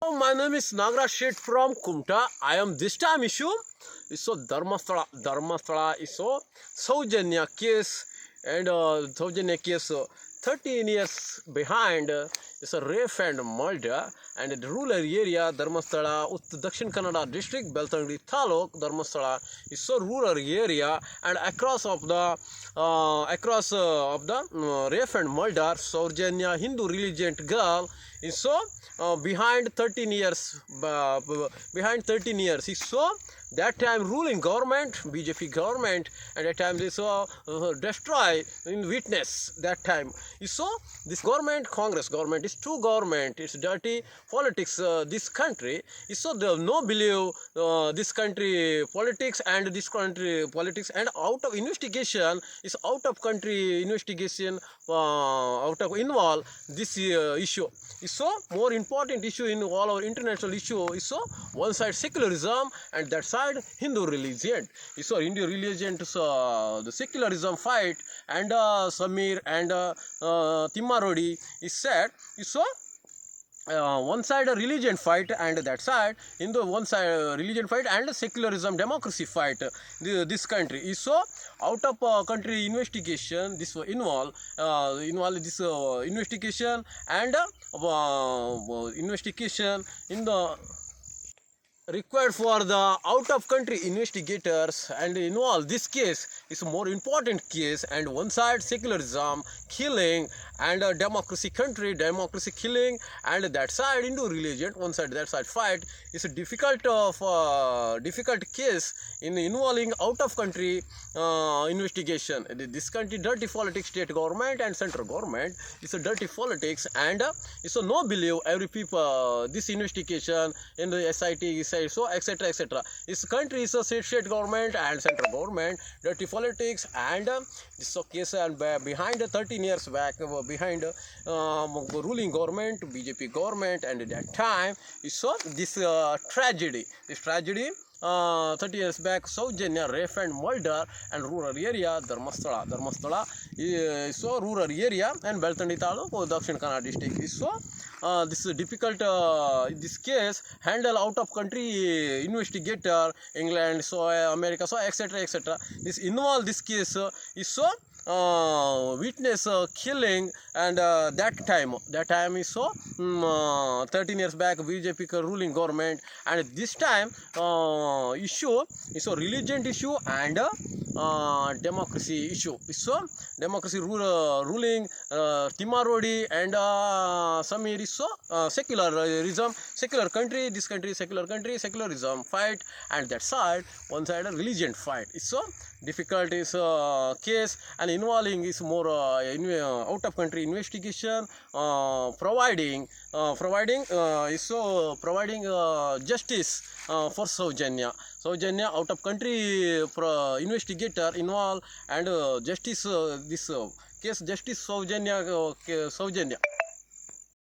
My name is Nagraj Shet from Kumta. I am this time issue. So Dharmasthala is so Saujanya case and Saujanya case 13 years behind is a rape and murder and the rural area Dharmasthala, Dakshin Kannada district, Beltangadi Taluk, Dharmasthala is so rural area and across of the rape and murder Saujanya Hindu religion girl is so behind 13 years is so that time ruling government BJP government and that time they saw destroy in witness that time is so this government Congress government is true government, it's dirty politics this country is so they no believe this country politics and this country politics and out of investigation is out of country investigation out of involve this issue is so more important issue in all our international issue is so one side secularism and that side Hindu religion is so Hindu religion so the secularism fight and Samir and Timmarodi is said is so one side a religion fight and that side in the one side religion fight and secularism democracy fight this country is so out of country investigation this involve this investigation and investigation in the required for the out of country investigators and involve this case is a more important case and one side secularism killing and democracy country democracy killing and that side Hindu religion one side that side fight is a difficult case in involving out of country investigation. This country dirty politics state government and central government is a dirty politics and it's a no believe every people this investigation in the SIT so etc etc this country is a state government and central government dirty politics and this case and behind 13 years back behind ruling government BJP government and at that time is so this tragedy 30 years back Saujanya rape and murder and rural area Dharmasthala is so rural area and Beltangadi Taluk Dakshin Kannada district is so this is difficult this case handle out of country investigator England so America so etc etc this involve this case is so witness killing and that time is so 13 years back BJP ruling government and this time issue is so religion issue and democracy issue so democracy ruling Timmarodi and Samir is so secularism secular country this country secular country secularism fight and that side one side a religion fight is so difficult is case and involving is more out of country investigation providing is so providing justice for Saujanya out of country investigator involved and justice this case justice Saujanya